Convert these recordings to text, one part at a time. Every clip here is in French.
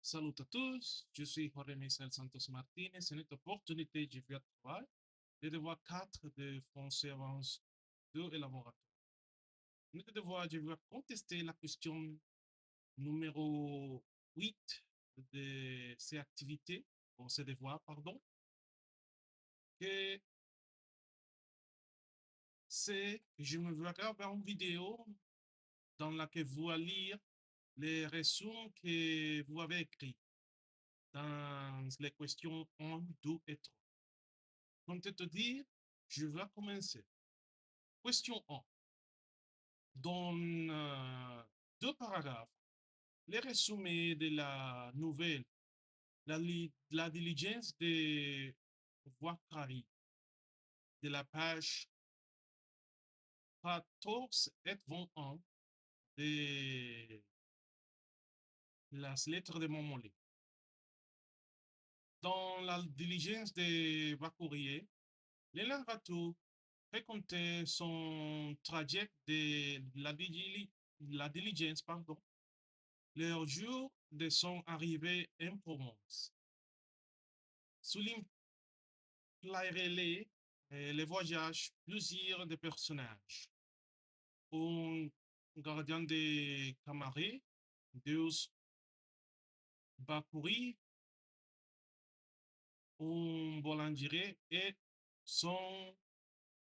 Salut à tous, je suis Jorge Michel Santos Martinez. C'est une opportunité que je viens de travail, le devoir 4 de français avance 2 et laboratoire. Notre devoir, je vais contester la question numéro 8 de ces activités, ou ces devoirs, pardon, que c'est, je me vais regarder une vidéo dans laquelle vous allez lire les résumés que vous avez écrits dans les questions 1, 2 et 3. Comme te dire, je vais commencer. Question 1. Dans deux paragraphes, les résumés de la nouvelle, la diligence de Wacari, de la page 14 et 21 de las lettres de Montmollet. Dans la diligence de Vacurier, le narrateur racontait son trajet de la diligence, pardon, leur jour de son arrivée en Provence. Souligne les voyages plusieurs des personnages. Un gardien de camarades, deux Bakuri, un boulanger et son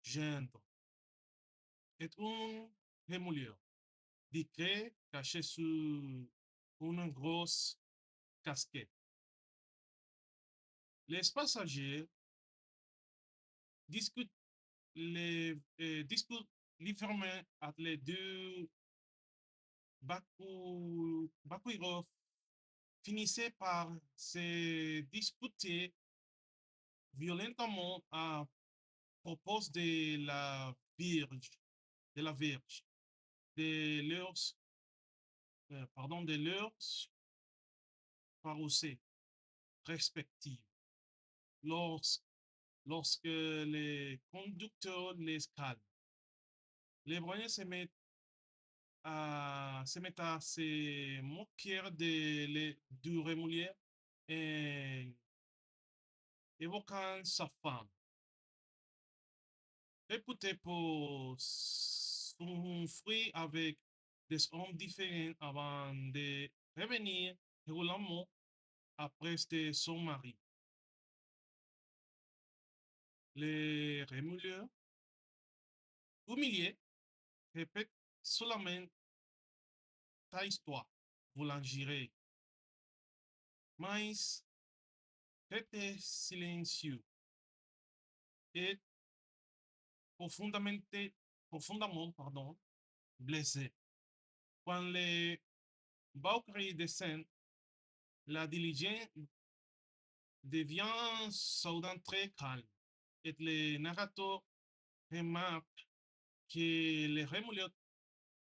gendre, et un rémouilleur, discret caché sous une grosse casquette. Les passagers discutent discutent librement entre les deux. Bakuirov finissait par se disputer violentement à propos de la Vierge, de leurs, de leurs parousies respectives, lors- lorsque les conducteurs les calment. Les voyants se moquer du remoulier et évoquant sa femme. Réputé pour souffrir avec des hommes différents avant de revenir régulièrement après son mari. Les remouliers, humiliés, répètent seulement ta histoire, boulangerie. Mais était silencieux et profondément, profondément blessé. Quand les Valkyries descendent, la diligence devient soudain très calme et le narrateur remarque que les remouilles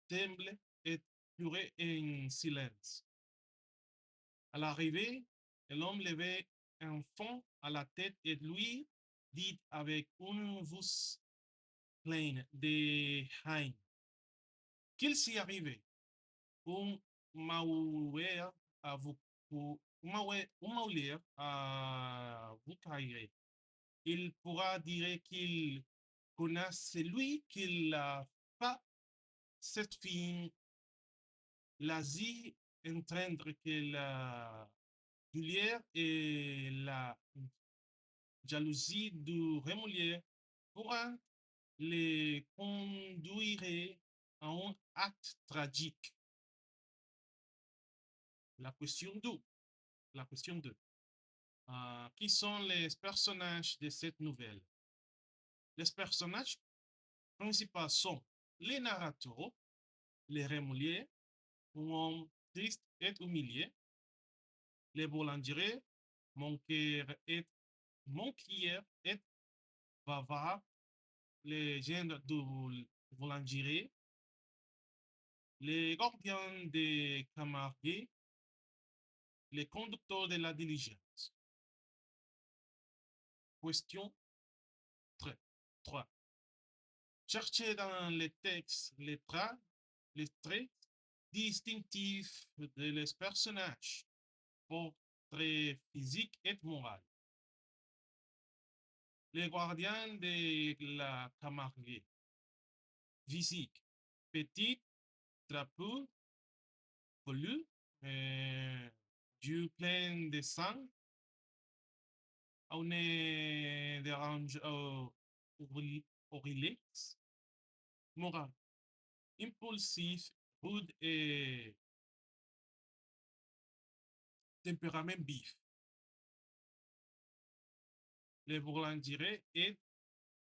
tremblent et pleurent en silence. À l'arrivée, l'homme levait un fond à la tête et lui dit avec une voix pleine de haine qu'il s'y arrivait. Un Mauer à vous un Mauer à vous carrer. Il pourra dire qu'il connaît celui qui n'a pas cette fille, l'Asie entraîne que la Julière et la jalousie du remoulier pourra les conduire à un acte tragique. La question 2. La question 2. Qui sont les personnages de cette nouvelle? Les personnages principaux sont les narrateurs, les remouliers, un homme triste et humilié, les boulangers, monquier et bavard, les gens du boulanger, les gardiens des camarades, les conducteurs de la diligence. Question 3. Cherchez dans les textes les traits distinctifs des personnages. portrait physique et moral. Les gardiens de la Camargue. Physique. Petit, trapu, velu, yeux pleins de sang, on est dérange, relax, moral, impulsif, rude et tempérament vif. Les boulangeries et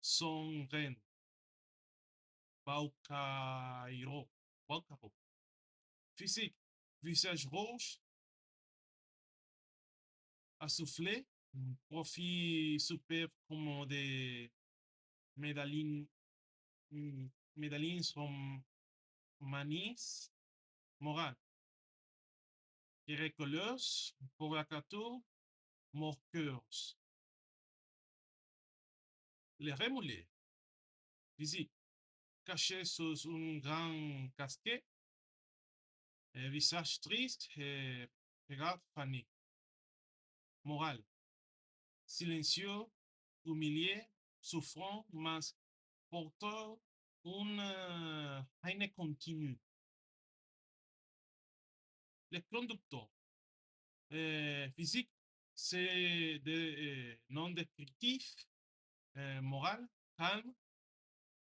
son reine, Baucairo, Baucaro. Physique, visage rouge, assoufflé, profil superbe comme des médaillines, médaillines sont manis, moral, miraculeuse, provocateur, moqueuse. Les remoulés, physique, caché sous une grande casquette, visage triste et regard panique. Moral, silencieux, humilié, souffrant, mais porteur une haine continue. Les conducteurs, physique, c'est des non descriptifs, moral, calme,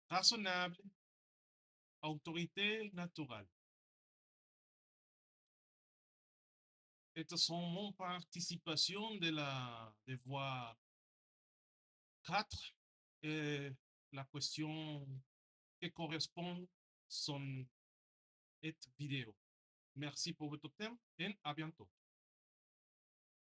raisonnable, autorité naturelle. Estas sont mon participation de la de voix 4 et la question qui correspond son cette vidéo. Merci pour votre temps et à bientôt.